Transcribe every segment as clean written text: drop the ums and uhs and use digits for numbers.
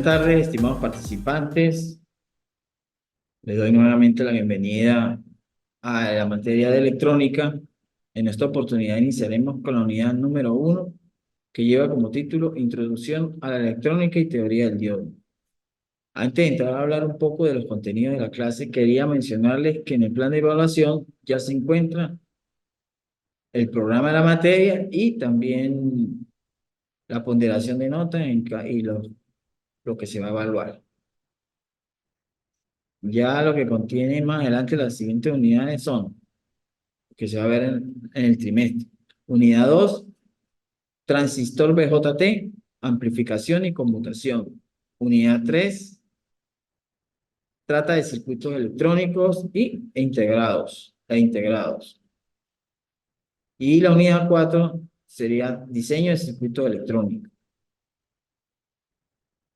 Buenas tardes, estimados participantes. Les doy nuevamente la bienvenida a la materia de electrónica. En esta oportunidad iniciaremos con la unidad número 1, que lleva como título Introducción a la electrónica y teoría del diodo. Antes de entrar a hablar un poco de los contenidos de la clase, quería mencionarles que en el plan de evaluación ya se encuentra el programa de la materia y también la ponderación de notas y lo que se va a evaluar. Ya lo que contiene más adelante las siguientes unidades son, que se va a ver en el trimestre. Unidad 2, transistor BJT, amplificación y conmutación. Unidad 3, trata de circuitos electrónicos e integrados. Y la unidad 4 sería diseño de circuitos electrónicos.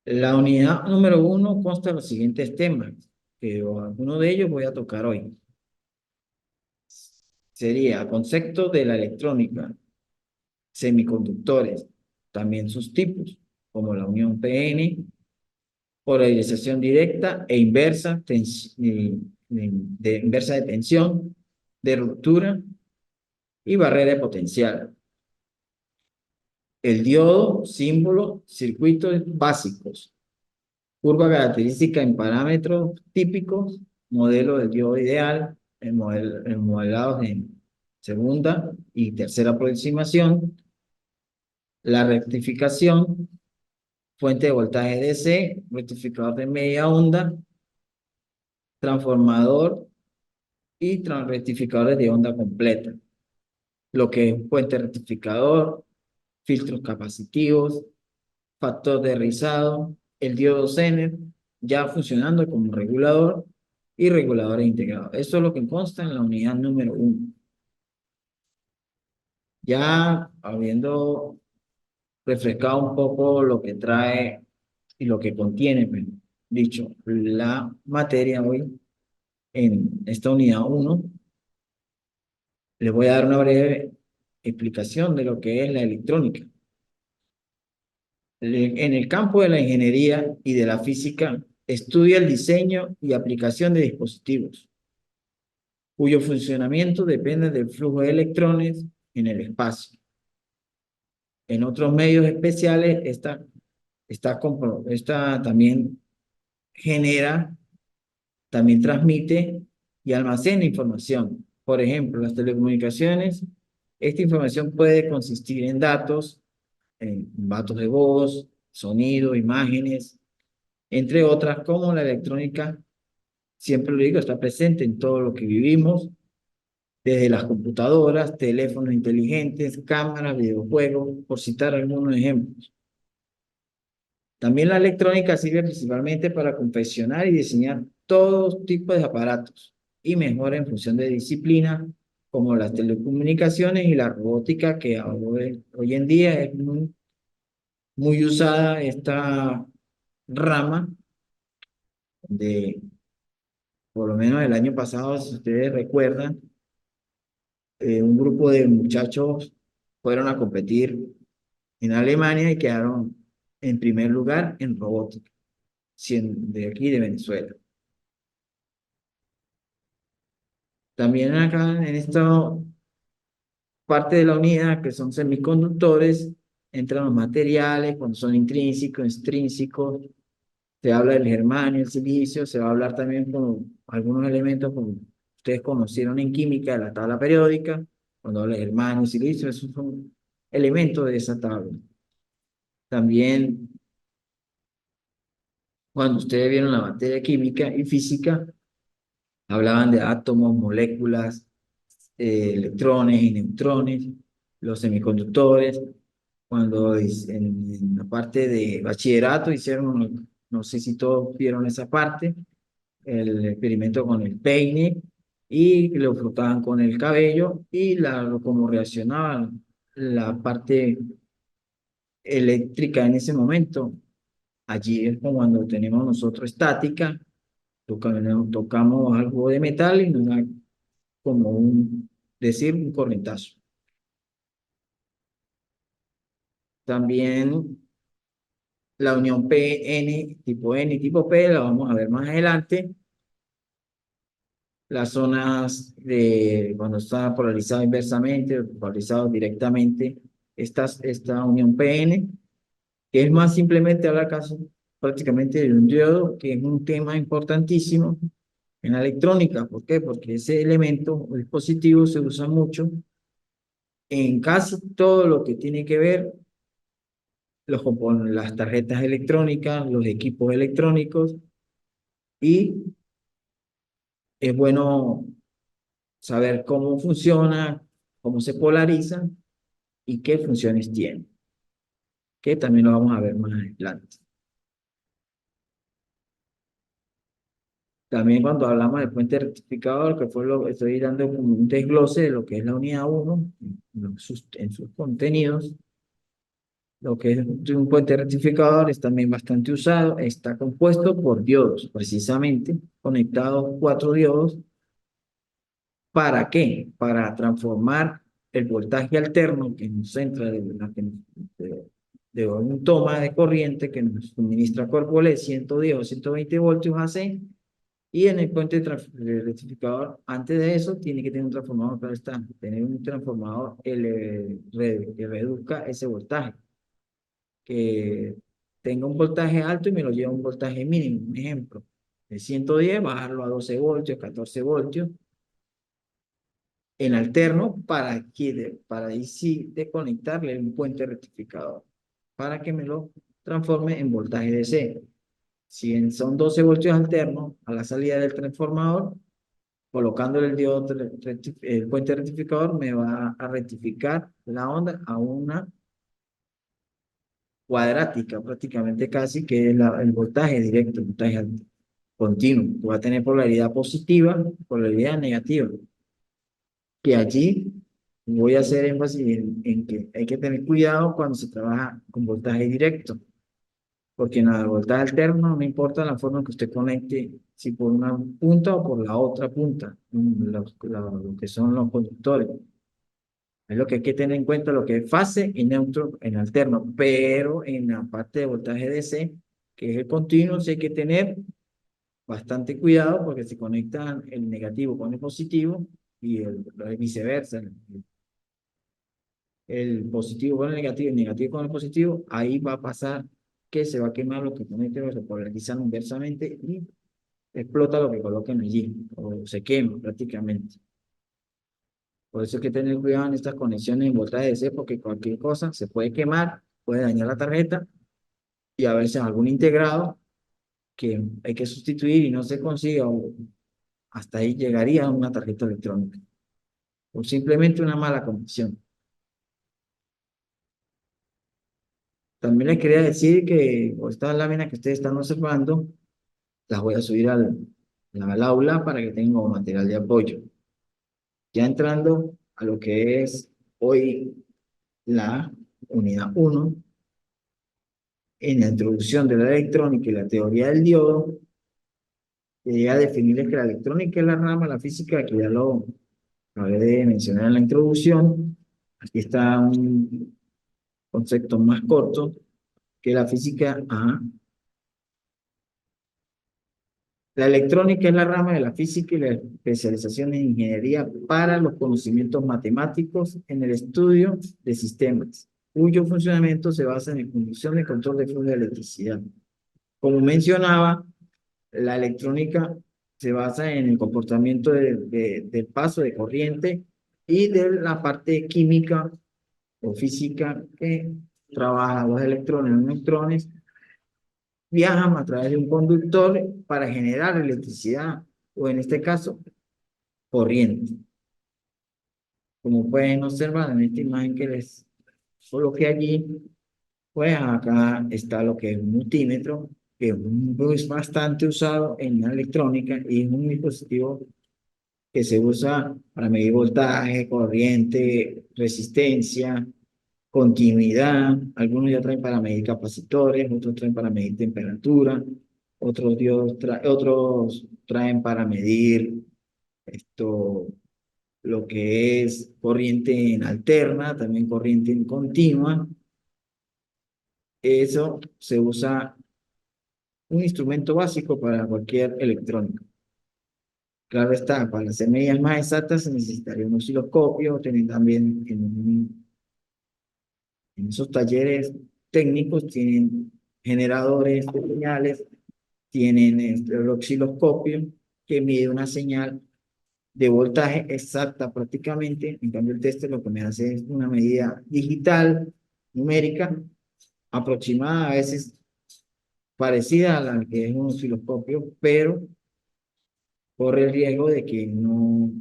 La unidad número 1 consta de los siguientes temas, que alguno de ellos voy a tocar hoy. Sería concepto de la electrónica, semiconductores, también sus tipos, como la unión PN, polarización directa e inversa, inversa de tensión, de ruptura y barrera de potencial. El diodo, símbolo, circuitos básicos, curva característica en parámetros típicos, modelo del diodo ideal, el modelado en segunda y tercera aproximación, la rectificación, fuente de voltaje DC, rectificador de media onda, transformador y rectificadores de onda completa. Lo que es puente rectificador, filtros capacitivos, factor de rizado, el diodo Zener, ya funcionando como regulador y reguladores integrados. Eso es lo que consta en la unidad número 1. Ya habiendo refrescado un poco lo que trae y lo que contiene, pues, dicho, la materia hoy en esta unidad 1, les voy a dar una breve explicación de lo que es la electrónica. En el campo de la ingeniería y de la física, estudia el diseño y aplicación de dispositivos, cuyo funcionamiento depende del flujo de electrones en el espacio. En otros medios especiales, esta también genera, también transmite y almacena información. Por ejemplo, las telecomunicaciones, esta información puede consistir en datos de voz, sonido, imágenes, entre otras, como la electrónica, siempre lo digo, está presente en todo lo que vivimos, desde las computadoras, teléfonos inteligentes, cámaras, videojuegos, por citar algunos ejemplos. También la electrónica sirve principalmente para confeccionar y diseñar todo tipo de aparatos y mejora en función de disciplinas como las telecomunicaciones y la robótica, que hoy en día es muy usada esta rama de, por lo menos el año pasado, si ustedes recuerdan, un grupo de muchachos fueron a competir en Alemania y quedaron en primer lugar en robótica, de aquí de Venezuela. También acá en esta parte de la unidad, que son semiconductores, entran los materiales, cuando son intrínsecos, extrínsecos, se habla del germanio, el silicio, se va a hablar también con algunos elementos como ustedes conocieron en química de la tabla periódica, cuando habla de germanio, silicio, esos son elementos de esa tabla. También cuando ustedes vieron la materia química y física, hablaban de átomos, moléculas, electrones y neutrones, los semiconductores. Cuando en la parte de bachillerato hicieron, no sé si todos vieron esa parte, el experimento con el peine y lo frotaban con el cabello y cómo reaccionaban la parte eléctrica en ese momento. Allí es como cuando tenemos nosotros estática, tocamos algo de metal y nos da como un corrientazo. También La unión PN, tipo N y tipo P, la vamos a ver más adelante. Las zonas de cuando está polarizado inversamente o polarizado directamente, esta unión PN, que es más simplemente hablar caso prácticamente de un diodo, que es un tema importantísimo en la electrónica. ¿Por qué? Porque ese elemento o dispositivo se usa mucho en casi todo lo que tiene que ver las tarjetas electrónicas, los equipos electrónicos, y es bueno saber cómo funciona, cómo se polariza y qué funciones tiene, que también lo vamos a ver más adelante. También cuando hablamos del puente rectificador, que fue lo que estoy dando como un desglose de lo que es la unidad 1 en sus contenidos. Lo que es un puente rectificador es también bastante usado, está compuesto por diodos, precisamente, conectados cuatro diodos. ¿Para qué? Para transformar el voltaje alterno que nos entra de un toma de corriente que nos suministra cuerpo LED 110 o 120 voltios AC, y en el puente rectificador, antes de eso, tiene que tener un transformador, pero está, tener un transformador que reduzca ese voltaje, que tenga un voltaje alto y me lo lleve a un voltaje mínimo. Un ejemplo, de 110, bajarlo a 12 voltios, 14 voltios, en alterno, para ahí sí desconectarle un puente rectificador, para que me lo transforme en voltaje DC. Si son 12 voltios alternos, a la salida del transformador, colocándole el diodo, el puente rectificador, me va a rectificar la onda a una cuadrática, prácticamente casi, que es el voltaje directo, el voltaje continuo. Va a tener polaridad positiva, polaridad negativa, que allí voy a hacer énfasis en que hay que tener cuidado cuando se trabaja con voltaje directo, porque en el voltaje alterno no importa la forma que usted conecte, si por una punta o por la otra punta, lo que son los conductores. Es lo que hay que tener en cuenta, lo que es fase y neutro en alterno, pero en la parte de voltaje DC, que es el continuo, sí hay que tener bastante cuidado porque se conectan el negativo con el positivo y viceversa, el positivo con el negativo y el negativo con el positivo, ahí va a pasar que se va a quemar lo que conecten, se polarizan inversamente y explota lo que coloquen allí, o se quema prácticamente. Por eso hay que tener cuidado en estas conexiones en voltaje DC, porque cualquier cosa se puede quemar, puede dañar la tarjeta, y a veces algún integrado que hay que sustituir y no se consiga, o hasta ahí llegaría una tarjeta electrónica, o simplemente una mala conexión. También les quería decir que estas láminas que ustedes están observando, las voy a subir al aula para que tengan como material de apoyo. Ya entrando a lo que es hoy la unidad 1, en la introducción de la electrónica y la teoría del diodo, llegué a definirles que la electrónica es la rama de la física, que ya lo acabé de mencionar en la introducción. Aquí está un concepto más corto, que la física. La electrónica es la rama de la física y la especialización en ingeniería para los conocimientos matemáticos en el estudio de sistemas, cuyo funcionamiento se basa en la conducción y control de flujo de electricidad. Como mencionaba, la electrónica se basa en el comportamiento del paso de corriente y de la parte química o física que trabaja los electrones. Los neutrones viajan a través de un conductor para generar electricidad, o en este caso, corriente. Como pueden observar en esta imagen que les coloqué allí, pues acá está lo que es un multímetro, que es bastante usado en la electrónica y es un dispositivo que se usa para medir voltaje, corriente, resistencia, continuidad. Algunos ya traen para medir capacitores, otros traen para medir temperatura, otros traen para medir esto, lo que es corriente en alterna, también corriente en continua. Eso se usa un instrumento básico para cualquier electrónico. Claro está, para hacer medidas más exactas se necesitaría un osciloscopio, tienen también en esos talleres técnicos, tienen generadores de señales, tienen el osciloscopio que mide una señal de voltaje exacta prácticamente. En cambio, el tester lo que me hace es una medida digital, numérica, aproximada, a veces parecida a la que es un osciloscopio, pero corre el riesgo de que no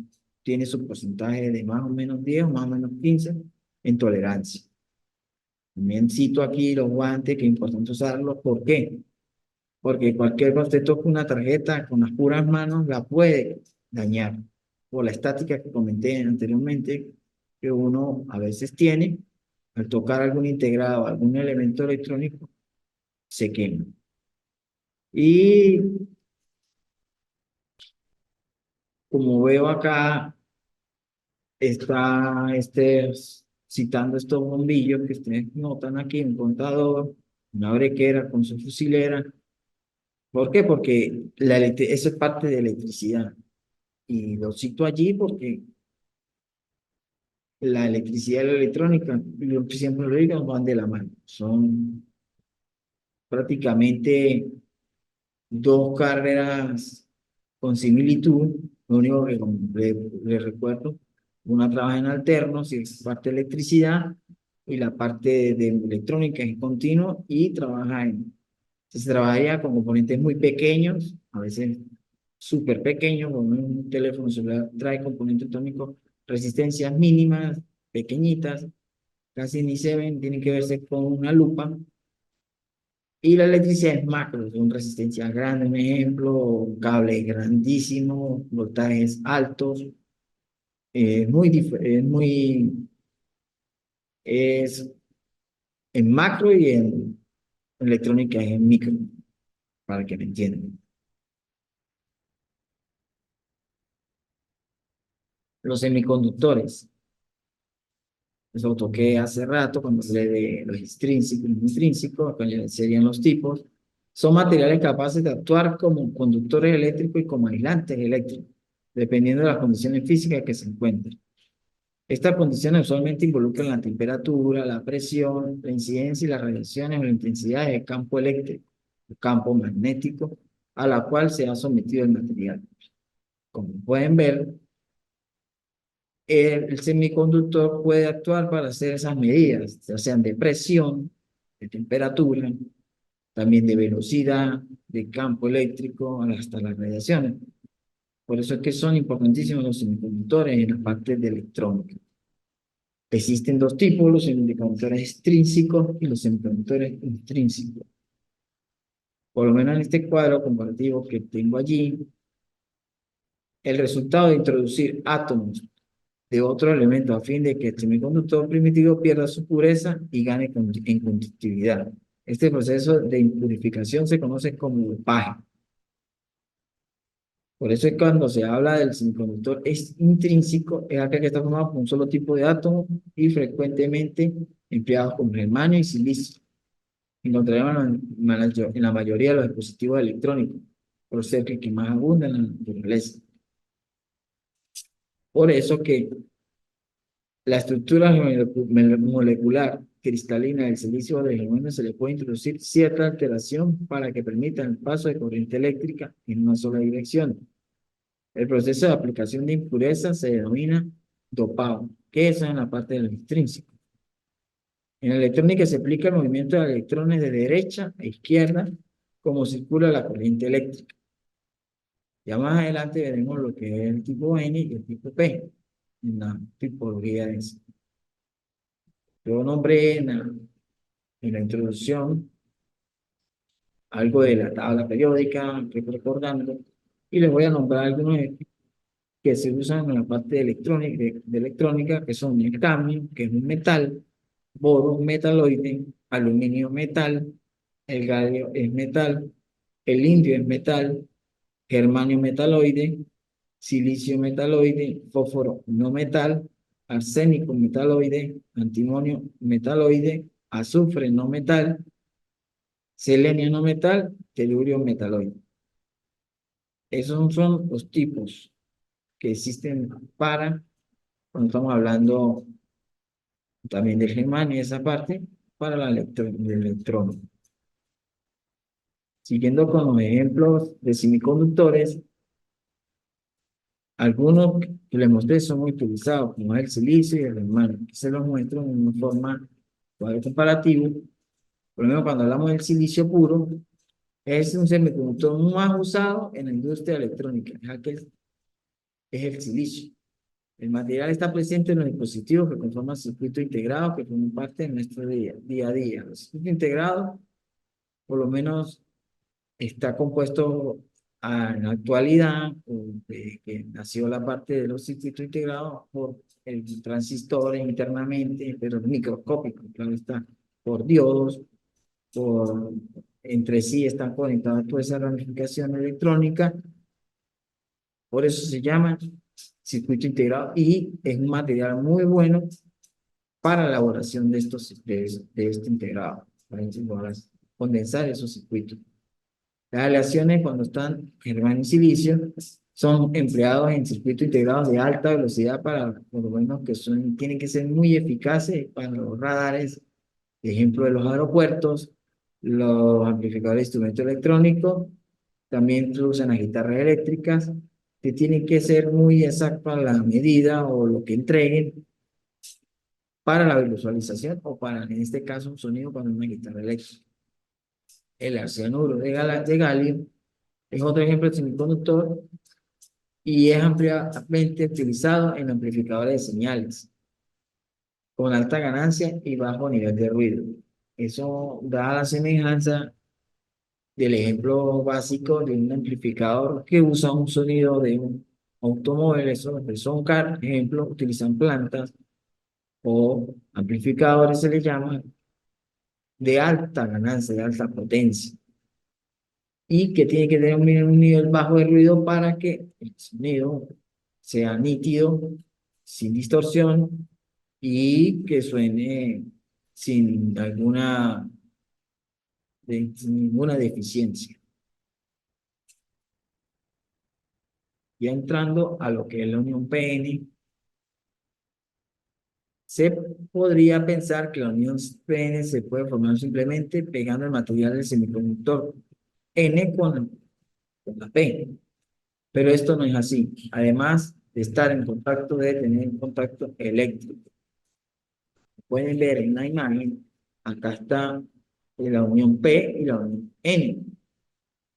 tiene su porcentaje de más o menos 10 o más o menos 15 en tolerancia. También cito aquí los guantes, que es importante usarlos. ¿Por qué? Porque cualquier que usted toque una tarjeta con las puras manos la puede dañar. Por la estática que comenté anteriormente, que uno a veces tiene, al tocar algún integrado, algún elemento electrónico, se quema. Y como veo acá, está citando estos bombillos que ustedes notan aquí, un contador, una brequera con su fusilera. ¿Por qué? Porque eso es parte de electricidad. Y lo cito allí porque la electricidad y la electrónica, yo siempre lo digo, van de la mano. Son prácticamente dos carreras con similitud. Lo único que le recuerdo, una trabaja en alternos, y es parte de electricidad, y la parte de electrónica es en continuo y se trabajaría con componentes muy pequeños, a veces súper pequeños, como un teléfono celular trae componentes atómicos, resistencias mínimas, pequeñitas, casi ni se ven, tienen que verse con una lupa. Y la electricidad es macro, son resistencias grandes, un ejemplo, cables grandísimos, voltajes altos, es en macro y en electrónica es en micro, para que me entiendan. Los semiconductores, eso lo toqué hace rato cuando hablé de los extrínsecos y los intrínsecos, acá ya serían los tipos. Son materiales capaces de actuar como conductores eléctricos y como aislantes eléctricos, dependiendo de las condiciones físicas que se encuentren. Estas condiciones usualmente involucran la temperatura, la presión, la incidencia y las radiaciones o la intensidad del campo eléctrico, el campo magnético, a la cual se ha sometido el material. Como pueden ver, el semiconductor puede actuar para hacer esas medidas, ya sean de presión, de temperatura, también de velocidad, de campo eléctrico, hasta las radiaciones. Por eso es que son importantísimos los semiconductores en la parte de electrónica. Existen dos tipos, los semiconductores extrínsecos y los semiconductores intrínsecos. Por lo menos en este cuadro comparativo que tengo allí, el resultado de introducir átomos de otro elemento a fin de que el semiconductor primitivo pierda su pureza y gane en conductividad. Este proceso de impurificación se conoce como dopaje. Por eso es que cuando se habla del semiconductor es intrínseco, es aquel que está formado por un solo tipo de átomo y frecuentemente empleados como germanio y silicio. Encontraremos en la mayoría de los dispositivos electrónicos, por ser el que más abunda en la naturaleza. Por eso que la estructura molecular cristalina del silicio de germanio se le puede introducir cierta alteración para que permita el paso de corriente eléctrica en una sola dirección. El proceso de aplicación de impurezas se denomina dopado, que es en la parte del extrínseco. En la electrónica se aplica el movimiento de electrones de derecha a izquierda, como circula la corriente eléctrica. Ya más adelante veremos lo que es el tipo N y el tipo P, en la tipología de eso. Yo nombré en la introducción algo de la tabla periódica, estoy recordando, y les voy a nombrar algunos que se usan en la parte de electrónica, que son el cadmio, que es un metal, boro, un metaloide, aluminio, metal, el galio es metal, el indio es metal, germanio metaloide, silicio metaloide, fósforo no metal, arsénico metaloide, antimonio metaloide, azufre no metal, selenio no metal, telurio metaloide. Esos son los tipos que existen para, cuando estamos hablando también del germanio y esa parte, para el electrón. Siguiendo con los ejemplos de semiconductores, algunos que les mostré son muy utilizados, como es el silicio y el germanio. Aquí se los muestro en una forma cuadro comparativo. Por lo menos cuando hablamos del silicio puro, es un semiconductor más usado en la industria electrónica, ya que es el silicio. El material está presente en los dispositivos que conforman circuitos integrados que forman parte de nuestro día a día. Los circuitos integrados, por lo menos, está compuesto en la actualidad, desde que nació la parte de los circuitos integrados, por el transistor internamente, pero microscópico, claro está, por diodos, por, entre sí están conectadas toda esa ramificación electrónica, por eso se llama circuito integrado y es un material muy bueno para la elaboración de este integrado, para condensar esos circuitos. Las aleaciones cuando están germanio y silicio son empleados en circuitos integrados de alta velocidad para, por lo menos que tienen que ser muy eficaces para los radares, ejemplo de los aeropuertos, los amplificadores de instrumentos electrónicos, también se usan las guitarras eléctricas, que tienen que ser muy exactas la medida o lo que entreguen para la visualización o para, en este caso, un sonido para una guitarra eléctrica. El arcianuro de galio es otro ejemplo de semiconductor y es ampliamente utilizado en amplificadores de señales con alta ganancia y bajo nivel de ruido. Eso da la semejanza del ejemplo básico de un amplificador que usa un sonido de un automóvil, eso son car, ejemplo, utilizan plantas o amplificadores se les llama de alta ganancia, de alta potencia y que tiene que tener un nivel bajo de ruido para que el sonido sea nítido, sin distorsión y que suene sin sin ninguna deficiencia. Ya entrando a lo que es la unión PN, se podría pensar que la unión PN se puede formar simplemente pegando el material del semiconductor N con la P. Pero esto no es así. Además de estar en contacto, debe tener un contacto eléctrico. Pueden ver en la imagen, acá está la unión P y la unión N.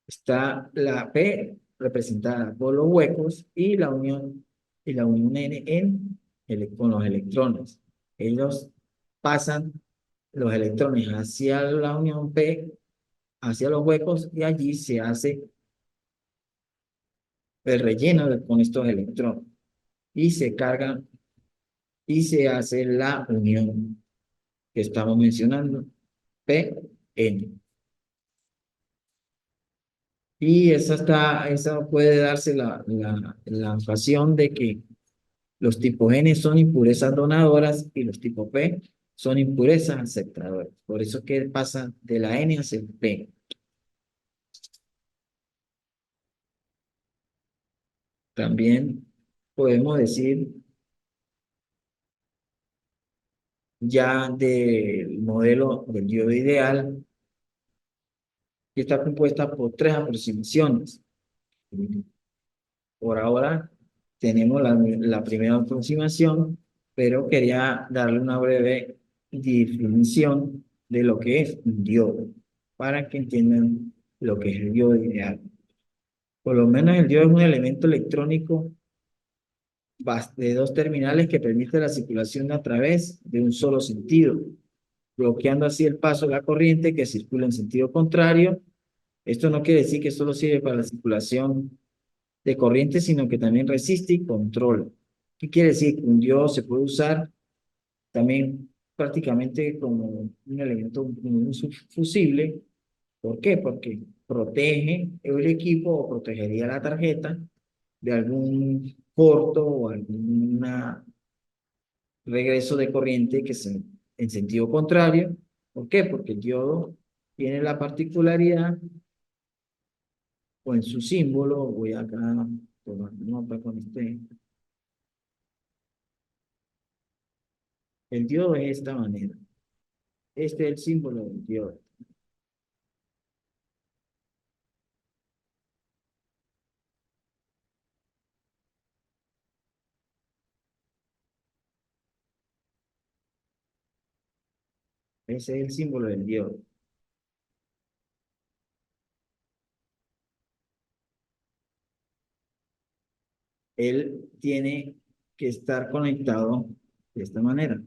Está la P representada por los huecos y la unión N con los electrones. Ellos pasan los electrones hacia la unión P, hacia los huecos, y allí se hace el relleno con estos electrones y se cargan y se hace la unión que estamos mencionando, PN. Y esa puede darse la ocasión de que los tipos N son impurezas donadoras y los tipos P son impurezas aceptadoras. Por eso que pasa de la N hacia el P. También podemos decir ya del modelo del diodo ideal, que está compuesta por tres aproximaciones. Por ahora tenemos la primera aproximación, pero quería darle una breve definición de lo que es un diodo, para que entiendan lo que es el diodo ideal. Por lo menos el diodo es un elemento electrónico de dos terminales que permite la circulación a través de un solo sentido, bloqueando así el paso de la corriente que circula en sentido contrario. Esto no quiere decir que solo sirve para la circulación de corriente, sino que también resiste y controla. ¿Qué quiere decir? Que un diodo se puede usar también prácticamente como un elemento, como un fusible. ¿Por qué? Porque protege el equipo o protegería la tarjeta de algún corto o algún regreso de corriente que se en sentido contrario. ¿Por qué? Porque el diodo tiene la particularidad, o en su símbolo, voy acá a tomar nota con este, el diodo es de esta manera. Este es el símbolo del diodo. Ese es el símbolo del diodo. Él tiene que estar conectado de esta manera,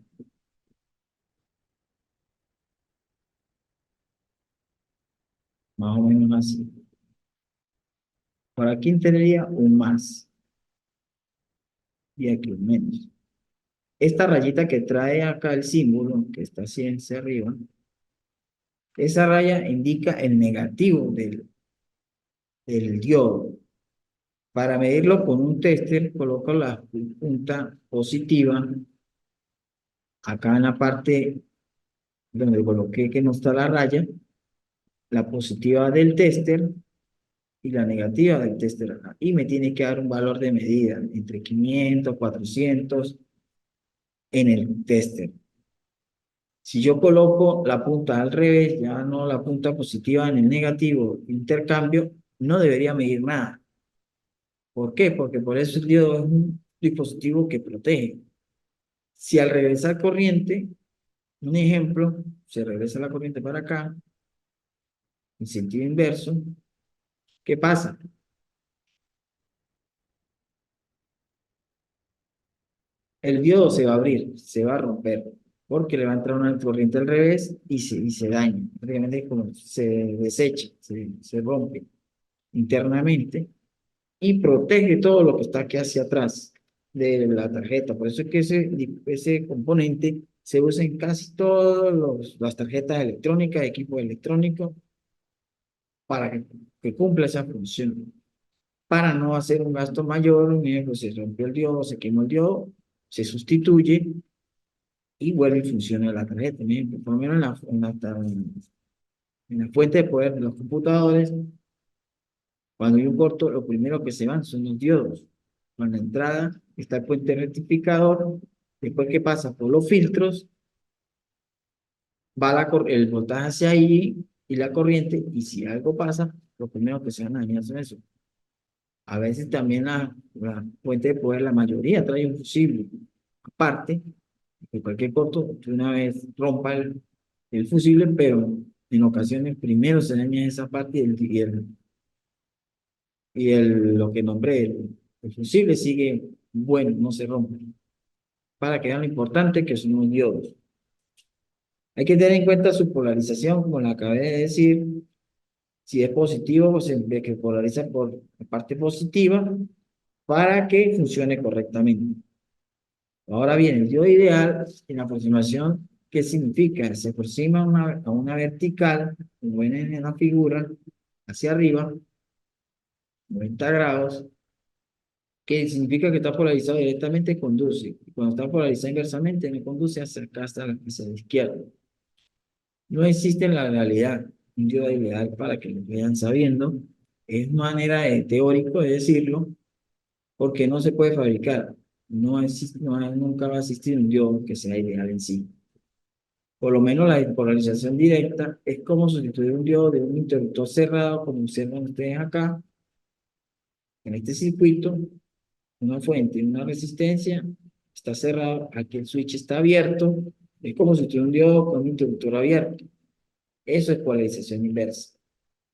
más o menos así. Por aquí tendría un más y aquí un menos. Esta rayita que trae acá el símbolo, que está así hacia arriba, esa raya indica el negativo del diodo. Para medirlo con un tester, coloco la punta positiva acá en la parte donde coloqué que no está la raya, la positiva del tester y la negativa del tester acá. Y me tiene que dar un valor de medida entre 500, 400 en el tester. Si yo coloco la punta al revés, ya no la punta positiva en el negativo, intercambio, no debería medir nada. ¿Por qué? Porque por eso el diodo es un dispositivo que protege. Si al regresar corriente, un ejemplo, se regresa la corriente para acá, en sentido inverso, ¿qué pasa? El diodo se va a abrir, se va a romper, porque le va a entrar una corriente al revés y se daña. Prácticamente es como se desecha, se rompe internamente y protege todo lo que está aquí hacia atrás de la tarjeta. Por eso es que ese componente se usa en casi todas las tarjetas electrónicas, equipos electrónicos, para que cumpla esa función. Para no hacer un gasto mayor, un ejemplo, se rompió el diodo, se quemó el diodo, se sustituye y vuelve y funciona la tarjeta. Un ejemplo, por lo menos en la fuente de poder de los computadores, cuando hay un corto, lo primero que se van son los diodos. Con la entrada está el puente rectificador, después que pasa por los filtros, va el voltaje hacia ahí y la corriente, y si algo pasa, lo primero que se van a dañar son eso. A veces también la fuente de poder, la mayoría trae un fusible. Aparte, que cualquier corto de una vez rompa el fusible, pero en ocasiones primero se daña esa parte lo que nombré, el fusible sigue bueno, no se rompe. Para que vean lo importante que son los diodos. Hay que tener en cuenta su polarización, como le acabé de decir. Si es positivo, pues se ve que polariza por la parte positiva para que funcione correctamente. Ahora bien, el diodo ideal en la aproximación, ¿qué significa? Se aproxima a una vertical, como ven en la figura, hacia arriba, 90 grados, que significa que está polarizado directamente, conduce. Y cuando está polarizado inversamente, me conduce hacia la izquierda. No existe en la realidad un diodo ideal para que lo vayan sabiendo. Es manera de teórico de decirlo, porque no se puede fabricar. No existe, nunca va a existir un diodo que sea ideal en sí. Por lo menos la despolarización directa es como sustituir un diodo de un interruptor cerrado, como observan ustedes acá, en este circuito, una fuente y una resistencia, está cerrado, aquí el switch está abierto, es como sustituir un diodo con un interruptor abierto. Eso es polarización inversa.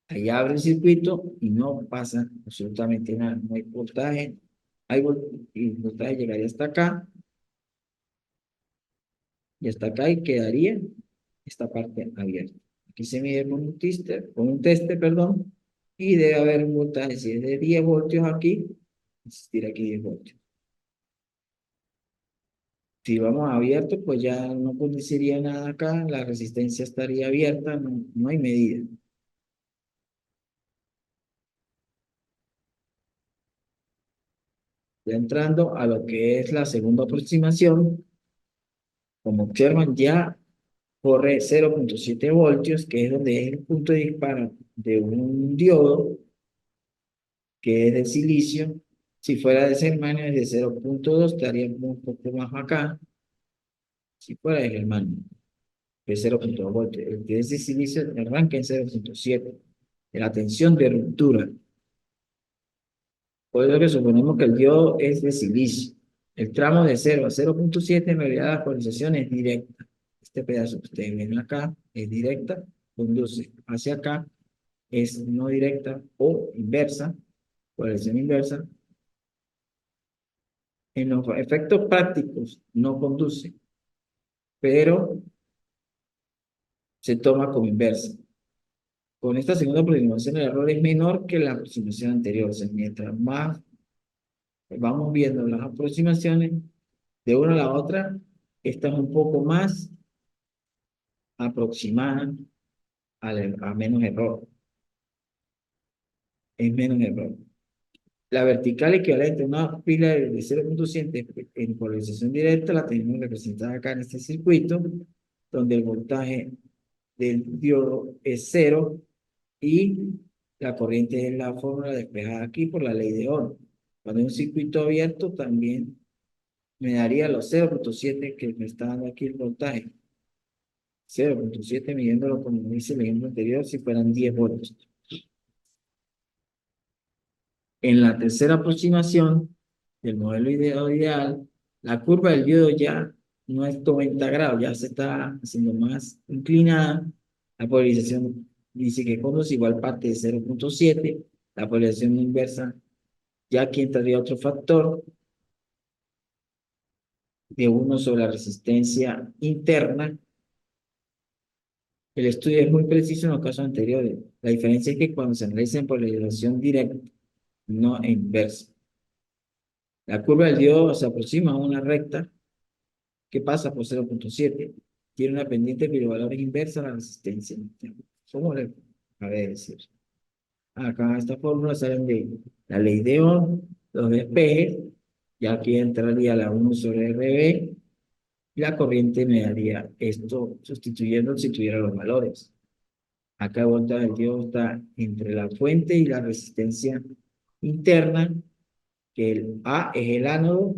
Ahí abre el circuito y no pasa absolutamente nada, no hay voltaje, y el voltaje llegaría hasta acá, y hasta acá y quedaría esta parte abierta. Aquí se mide con un tester, perdón, y debe haber un voltaje, si es de 10 voltios aquí, existir aquí 10 voltios. Si vamos abierto, pues ya no conduciría nada acá, la resistencia estaría abierta, no hay medida. Ya entrando a lo que es la segunda aproximación, como observan ya corre 0.7 voltios, que es donde es el punto de disparo de un diodo, que es de silicio. Si fuera de germanio es de 0.2, estaría un poco más acá. Si fuera de germanio, es 0.2 voltios. El que es de silicio arranca en 0.7. La tensión de ruptura. Por eso que suponemos que el diodo es de silicio. El tramo de 0 a 0.7 en realidad la polarización es directa. Este pedazo que ustedes ven acá es directa, conduce hacia acá, es no directa o inversa, polarización inversa. En los efectos prácticos no conduce, pero se toma como inversa. Con esta segunda aproximación el error es menor que la aproximación anterior. O sea, mientras más vamos viendo las aproximaciones de una a la otra, esta es un poco más aproximada a menos error. Es menos error. La vertical equivalente a una pila de 0.7 en polarización directa la tenemos representada acá en este circuito, donde el voltaje del diodo es cero y la corriente es la fórmula despejada aquí por la ley de Ohm. Cuando hay un circuito abierto también me daría los 0.7 que me está dando aquí el voltaje. 0.7 midiéndolo como dice el ejemplo anterior si fueran 10 voltios. En la tercera aproximación del modelo ideal, la curva del diodo ya no es 90 grados, ya se está haciendo más inclinada. La polarización dice que conduce igual parte de 0.7. La polarización inversa, ya aquí entraría otro factor de 1 sobre la resistencia interna. El estudio es muy preciso en los casos anteriores. La diferencia es que cuando se analiza en polarización directa, no en inversa. La curva del diodo se aproxima a una recta que pasa por 0.7. Tiene una pendiente cuyo valor es inversa a la resistencia interna. ¿Cómo le acabé decir? Acá esta fórmula salen de la ley de Ohm, los despejes, ya aquí entraría la 1 sobre RB, y la corriente me daría esto sustituyendo si tuviera los valores. Acá el voltaje del diodo está entre la fuente y la resistencia interna, que el A es el ánodo,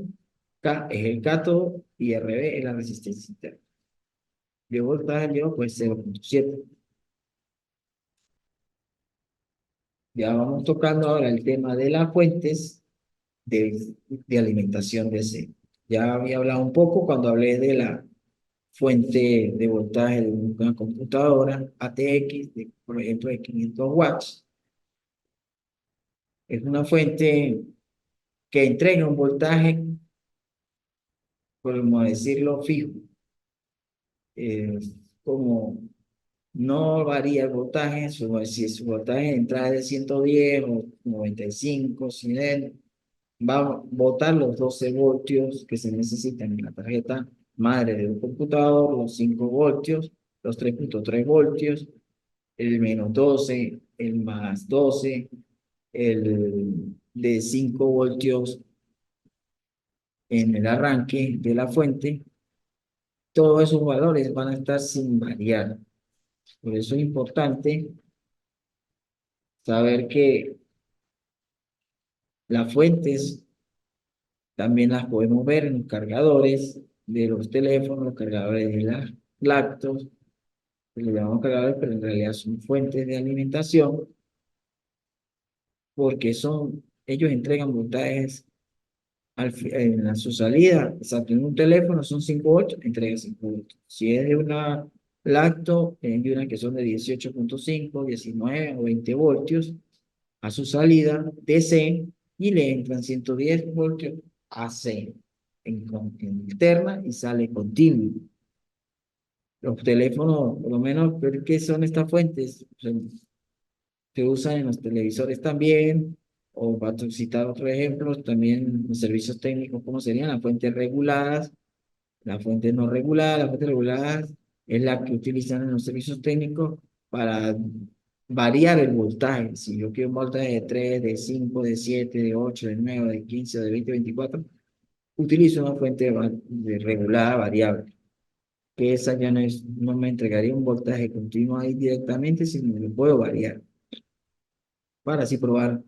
K es el cátodo y RB es la resistencia interna. De voltaje del diodo pues 0.7. Ya vamos tocando ahora el tema de las fuentes de alimentación DC. Ya había hablado un poco cuando hablé de la fuente de voltaje de una computadora ATX, por ejemplo, de 500 watts. Es una fuente que entrega un voltaje, por decirlo, fijo. Como no varía el voltaje, si su voltaje de entrada es de 110 o 95, 100, va a botar los 12 voltios que se necesitan en la tarjeta madre de un computador, los 5 voltios, los 3.3 voltios, el menos 12, el más 12, el de 5 voltios en el arranque de la fuente. Todos esos valores van a estar sin variar. Por eso es importante saber que las fuentes también las podemos ver en los cargadores de los teléfonos, los cargadores de las laptops, que le llamamos cargadores, pero en realidad son fuentes de alimentación, porque ellos entregan voltajes en su salida. Exacto, en un teléfono son 5 voltios, entrega 5 voltios. Si es de una lacto, es de una que son de 18.5, 19 o 20 voltios a su salida DC y le entran 110 voltios AC en interna y sale continuo. Los teléfonos, por lo menos, ¿pero qué son estas fuentes? Se usan en los televisores también, o para citar otros ejemplos, también los servicios técnicos, ¿cómo serían? Las fuentes reguladas, las fuentes no reguladas. Las fuentes reguladas es la que utilizan en los servicios técnicos para variar el voltaje. Si yo quiero un voltaje de 3, de 5, de 7, de 8, de 9, de 15, de 20, 24, utilizo una fuente regulada variable. que esa ya no me entregaría un voltaje continuo ahí directamente, sino que lo puedo variar para así probar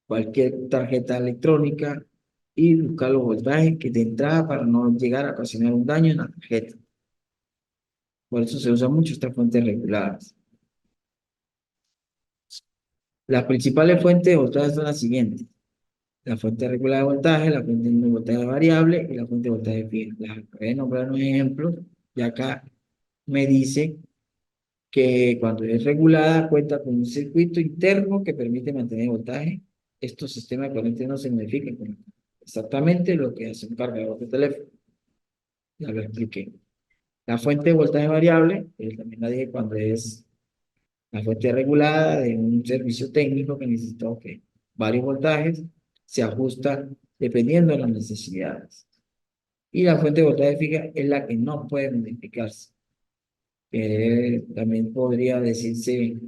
cualquier tarjeta electrónica y buscar los voltajes que de entrada para no llegar a ocasionar un daño en la tarjeta. Por eso se usan mucho estas fuentes reguladas. Las principales fuentes de voltaje son las siguientes: la fuente regulada de voltaje, la fuente de voltaje variable y la fuente de voltaje fijo. Las voy a nombrar un ejemplo, y acá me dice que cuando es regulada cuenta con un circuito interno que permite mantener voltaje. Estos sistemas de corriente no se modifican con exactamente lo que hace un cargador de teléfono. Ya lo expliqué. La fuente de voltaje variable, también la dije cuando es la fuente regulada de un servicio técnico que necesita que varios voltajes se ajusta dependiendo de las necesidades. Y la fuente de voltaje fija es la que no puede modificarse. También podría decirse,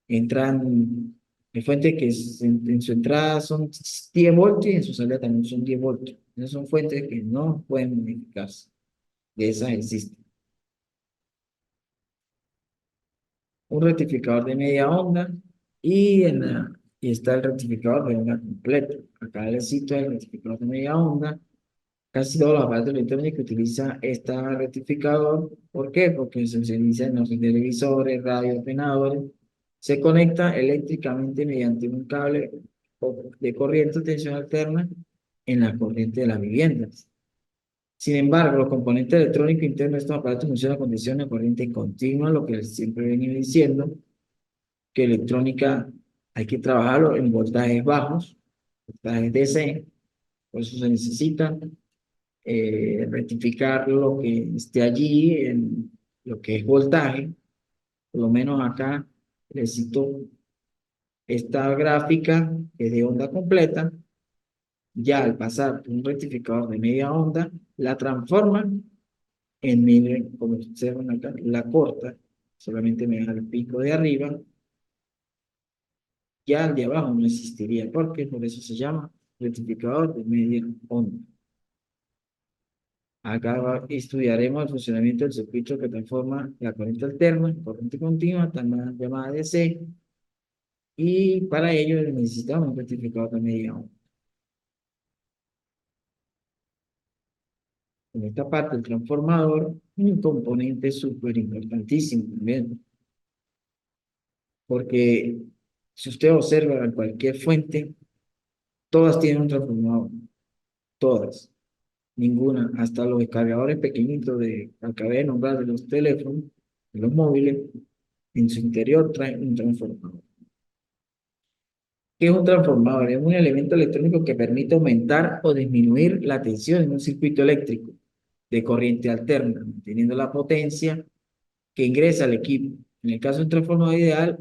entran en fuentes que en su entrada son 10 voltios y en su salida también son 10 voltios. Esas son fuentes que no pueden modificarse. De esas existen. Un rectificador de media onda y está el rectificador de onda completa. Acá les cito el rectificador de media onda. Casi todos los aparatos electrónicos utilizan este rectificador. ¿Por qué? Porque se utiliza en los televisores, radio, ordenadores. Se conecta eléctricamente mediante un cable de corriente o tensión alterna en la corriente de las viviendas. Sin embargo, los componentes electrónicos internos de estos aparatos funcionan a condiciones de corriente continua, lo que siempre he venido diciendo, que electrónica hay que trabajarlo en voltajes bajos, voltajes DC, por eso se necesita rectificar lo que esté allí en lo que es voltaje. Por lo menos acá necesito esta gráfica que es de onda completa. Ya al pasar por un rectificador de media onda, la transforma en, miren, como observan acá, la corta, solamente me deja el pico de arriba, ya el de abajo no existiría, porque por eso se llama rectificador de media onda. Acá estudiaremos el funcionamiento del circuito que transforma la corriente alterna en corriente continua, también llamada DC, y para ello necesitamos un rectificador de media onda. En esta parte, el transformador, un componente súper importantísimo también, porque si usted observa en cualquier fuente, todas tienen un transformador, todas, ninguna, hasta los descargadores pequeñitos de, acabé de nombrar, de los teléfonos, de los móviles, en su interior traen un transformador. ¿Qué es un transformador? Es un elemento electrónico que permite aumentar o disminuir la tensión en un circuito eléctrico de corriente alterna, manteniendo la potencia que ingresa al equipo. En el caso de un transformador ideal,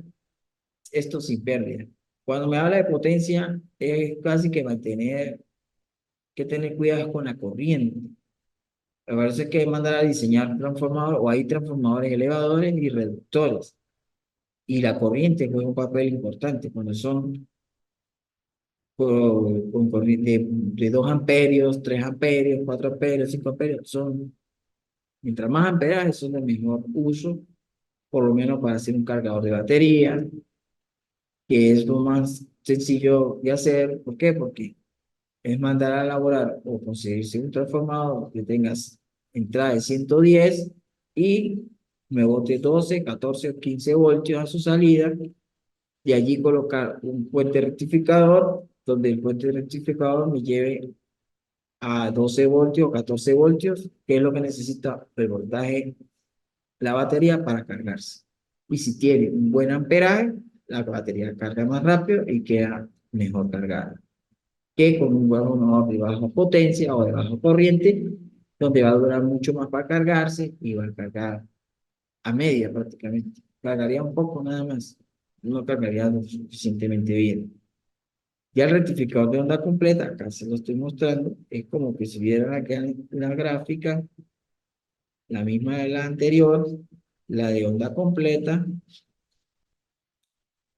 esto sin pérdida. Cuando me habla de potencia, es casi que mantener, que tener cuidado con la corriente. Me parece que mandar a diseñar transformadores, o hay transformadores elevadores y reductores. Y la corriente juega un papel importante cuando son con corriente de 2 amperios, 3 amperios, 4 amperios, 5 amperios. Mientras más amperaje, son de mejor uso, por lo menos para hacer un cargador de batería, que es lo más sencillo de hacer. ¿Por qué? Porque es mandar a elaborar o conseguirse un transformador que tengas entrada de 110 y me bote 12, 14 o 15 voltios a su salida, y allí colocar un puente rectificador, donde el puente rectificador me lleve a 12 voltios o 14 voltios, que es lo que necesita el voltaje la batería para cargarse. Y si tiene un buen amperaje, la batería carga más rápido y queda mejor cargada que con un transformador de baja potencia o de baja corriente, donde va a durar mucho más para cargarse y va a cargar a media prácticamente. Cargaría un poco nada más, no cargaría lo suficientemente bien. Ya el rectificador de onda completa, acá se lo estoy mostrando, es como que si vieran acá en la gráfica, la misma de la anterior, la de onda completa,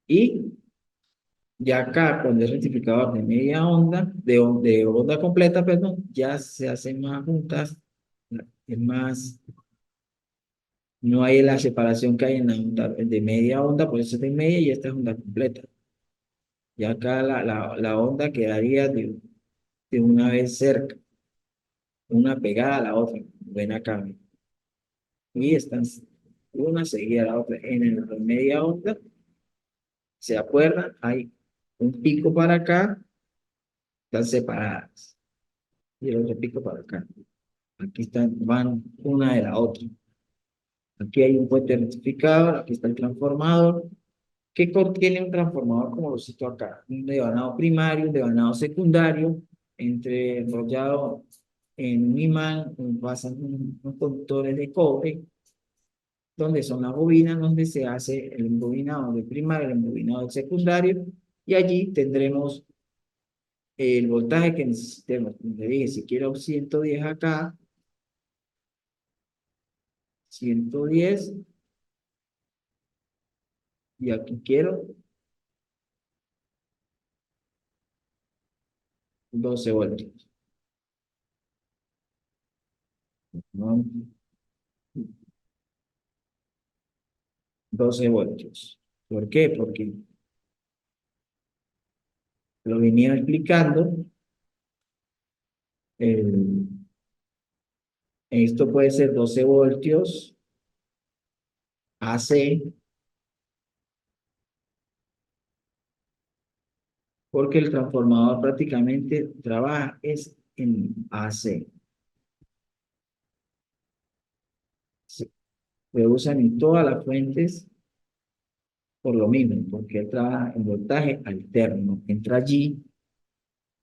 y ya acá con el rectificador de media onda, de onda completa, perdón, ya se hacen más juntas, es más No hay la separación que hay en la onda de media onda, por eso es de media y esta es onda completa. Y acá la onda quedaría de una vez cerca, una pegada a la otra. Ven acá. Y están una seguida a la otra. En el de media onda, ¿se acuerdan? Hay un pico para acá, están separadas. Y el otro pico para acá. Aquí están, van una de la otra. Aquí hay un puente rectificador, aquí está el transformador. ¿Qué tiene un transformador como lo cito acá? Un devanado primario, un devanado secundario, entre enrollado en un imán, pasan unos conductores de cobre, donde son las bobinas, donde se hace el embobinado del primario, el embobinado del secundario, y allí tendremos el voltaje que necesitemos. Como le dije, si quiero 110 acá, 110, y aquí quiero 12 voltios. ¿No? 12 voltios. ¿Por qué? Porque lo venía explicando. Esto puede ser 12 voltios AC, porque el transformador prácticamente trabaja es en AC. Se usan en todas las fuentes por lo mismo, porque él trabaja en voltaje alterno. Entra allí,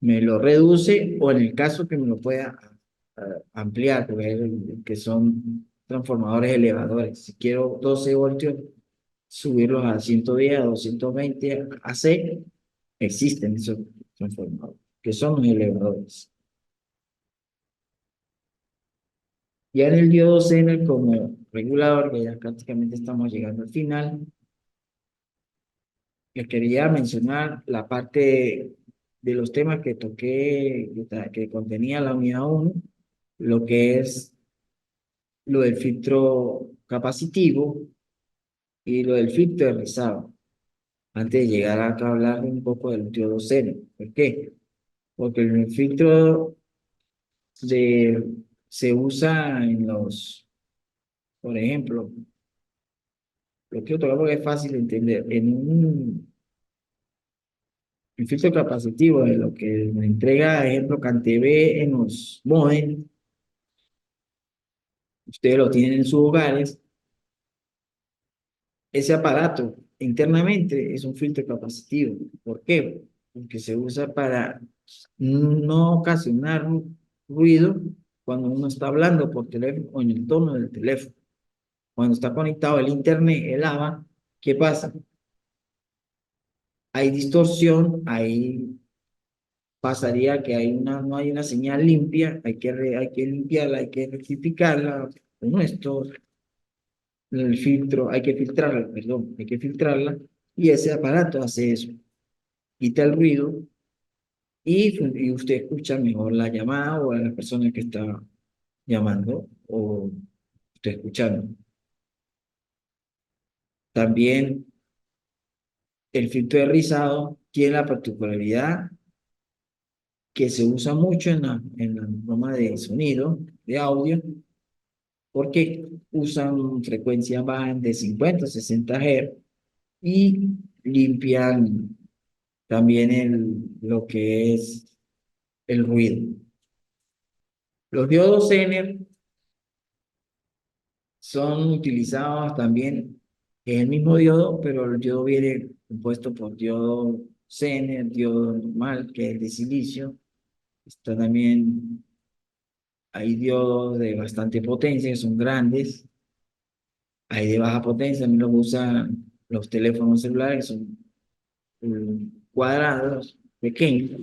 me lo reduce o en el caso que me lo pueda ampliar, que son transformadores elevadores. Si quiero 12 voltios, subirlos a 110, a 220 AC, existen esos transformadores, que son los elevadores. Ya en el diodo Zener como regulador, que ya prácticamente estamos llegando al final, les quería mencionar la parte de los temas que toqué, que contenía la unidad uno, lo que es lo del filtro capacitivo y lo del filtro de rizado, antes de llegar acá a hablar un poco del diodo Zener. ¿Por qué? Porque el filtro de, se usa en los, por ejemplo, lo que otro porque es fácil de entender, en el filtro capacitivo de lo que me entrega, ejemplo, CanTV en los modem, ustedes lo tienen en sus hogares, ese aparato internamente es un filtro capacitivo. ¿Por qué? Porque se usa para no ocasionar ruido cuando uno está hablando por teléfono o en el tono del teléfono. Cuando está conectado el internet, el AVA, ¿qué pasa? Hay distorsión, hay pasaría que no hay una señal limpia, hay que limpiarla, hay que rectificarla. Bueno, esto, el filtro, hay que filtrarla, perdón, hay que filtrarla, y ese aparato hace eso, quita el ruido y usted escucha mejor la llamada o a la persona que está llamando o está escuchando. También el filtro de rizado tiene la particularidad que se usa mucho en la broma de sonido, de audio, porque usan frecuencias bajas de 50 60 Hz y limpian también lo que es el ruido. Los diodos Zener son utilizados también en el mismo diodo, pero el diodo viene compuesto por diodo Zener, diodo normal, que es de silicio. Está también, hay diodos de bastante potencia, que son grandes. Hay de baja potencia, también los usan los teléfonos celulares, son cuadrados, pequeños.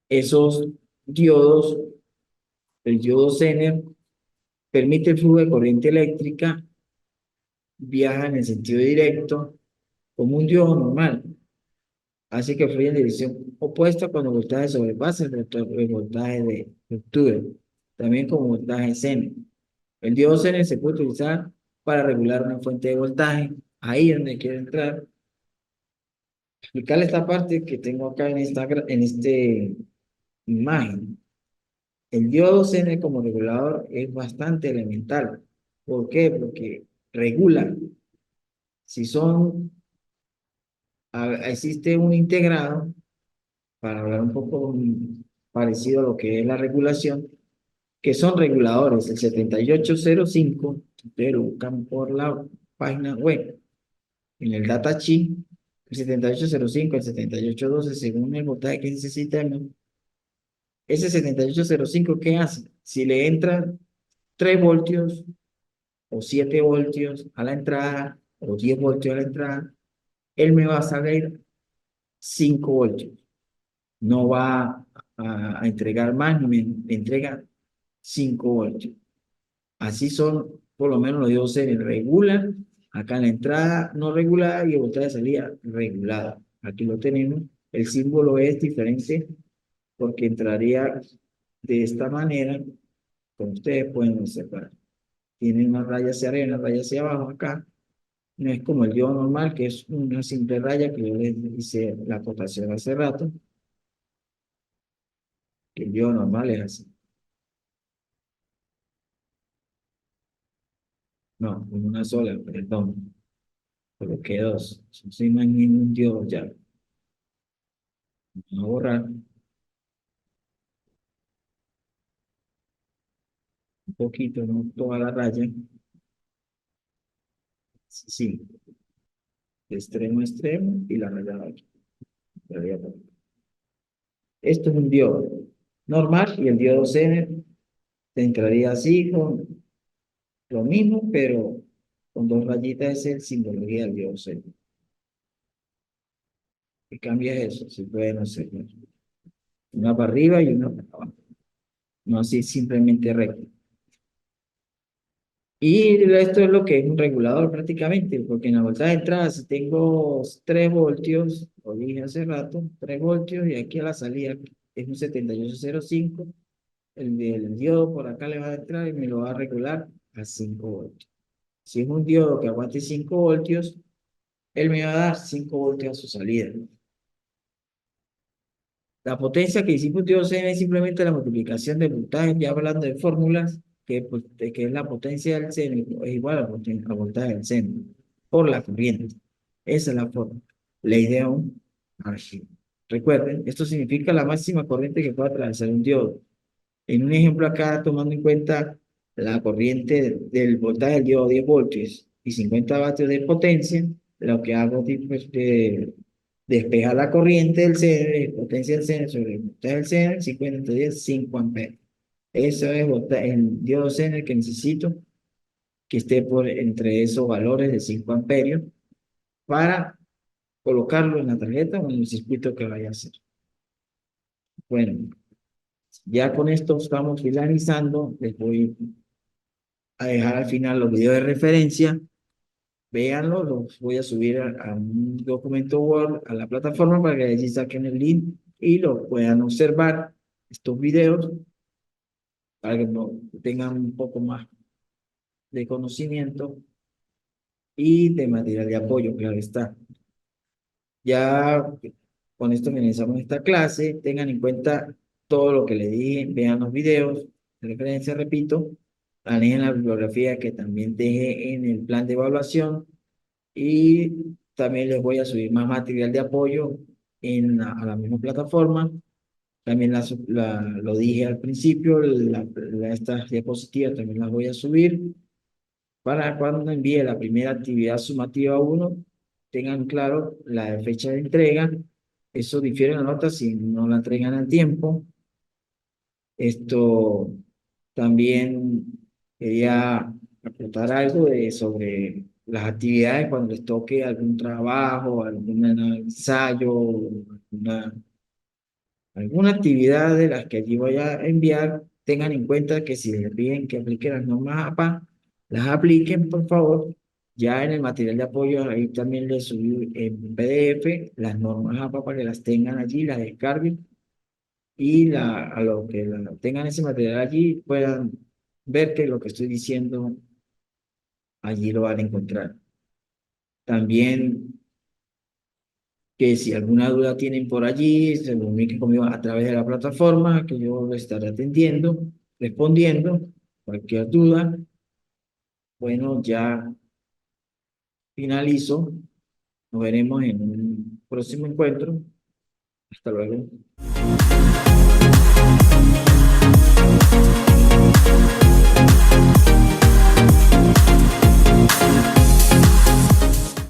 Esos diodos, el diodo Zener, permite el flujo de corriente eléctrica, viaja en el sentido directo, como un diodo normal. Así que fluye en dirección opuesta cuando el voltaje sobrepasa el voltaje de ruptura, también como voltaje Zener. El diodo CN se puede utilizar para regular una fuente de voltaje. Ahí es donde quiero entrar. Explicarle esta parte que tengo acá en este imagen. El diodo CN como regulador es bastante elemental. ¿Por qué? Porque regula. Si son, existe un integrado, para hablar un poco parecido a lo que es la regulación, que son reguladores. El 7805, ustedes lo buscan por la página web, en el datasheet, el 7805, el 7812, según el voltaje que necesita, ese 7805, ¿qué hace? Si le entran 3 voltios o 7 voltios a la entrada, o 10 voltios a la entrada, él me va a salir 5 voltios. No va a entregar más, ni me entrega 5 voltios. Así son, por lo menos los diodos se regulan. Acá en la entrada no regulada y el voltaje de salida regulada. Aquí lo tenemos. El símbolo es diferente porque entraría de esta manera, como ustedes pueden observar. Tiene una raya hacia arriba y una raya hacia abajo acá. No es como el diodo normal, que es una simple raya que yo les hice la acotación hace rato, que el diodo normal es así. No, con una sola, perdón. Coloqué dos. Si no hay ningún diodo ya. Vamos a borrar un poquito, no toda la raya. Sí, de extremo a extremo y la raya de aquí. Esto es un diodo normal y el diodo Zener entraría así con lo mismo, pero con dos rayitas es el simbología del diodo Zener. ¿Qué cambia eso? Si pueden hacer una para arriba y una para abajo. No así simplemente recto. Y esto es lo que es un regulador prácticamente, porque en la voltaje de entrada, si tengo 3 voltios, lo dije hace rato, 3 voltios, y aquí a la salida es un 7805, el del diodo por acá le va a entrar y me lo va a regular a 5 voltios. Si es un diodo que aguante 5 voltios, él me va a dar 5 voltios a su salida. La potencia que hicimos Dios es simplemente la multiplicación de voltaje, ya hablando de fórmulas, pues, que es la potencia del seno, es igual a la voltaje del seno, por la corriente. Esa es la forma. Ley de Ohm, Archie. Recuerden, esto significa la máxima corriente que puede atravesar un diodo. En un ejemplo acá, tomando en cuenta la corriente del voltaje del diodo 10 voltios y 50 vatios de potencia, lo que hago es pues, despejar la corriente del CN, potencia del CN sobre el voltaje del CN, 50 entre 10, 5 amperes. Eso es el diodo CN que necesito que esté por entre esos valores de 5 amperios para colocarlo en la tarjeta o en el circuito que vaya a hacer. Bueno, ya con esto estamos finalizando. Les voy a dejar al final los videos de referencia. Véanlo, los voy a subir a un documento Word a la plataforma para que allí saquen el link y lo puedan observar estos videos para que tengan un poco más de conocimiento y de material de apoyo, claro está. Ya con esto finalizamos esta clase. Tengan en cuenta todo lo que les dije, vean los videos de referencia, repito, manejen la bibliografía que también dejé en el plan de evaluación y también les voy a subir más material de apoyo a la misma plataforma. También lo dije al principio, estas diapositivas también las voy a subir para cuando envíe la primera actividad sumativa 1, tengan claro la fecha de entrega. Eso difiere en la nota si no la entregan al tiempo. Esto también quería aportar algo sobre las actividades cuando les toque algún trabajo, algún ensayo, alguna actividad de las que allí voy a enviar, tengan en cuenta que si les piden que apliquen las normas APA, las apliquen, por favor. Ya en el material de apoyo, ahí también les subí en PDF las normas APA para que las tengan allí, las descarguen y a lo que tengan ese material allí puedan ver que lo que estoy diciendo allí lo van a encontrar. También que si alguna duda tienen por allí, se comuniquen conmigo a través de la plataforma, que yo lo estaré atendiendo, respondiendo cualquier duda. Bueno, ya finalizo. Nos veremos en un próximo encuentro. Hasta luego.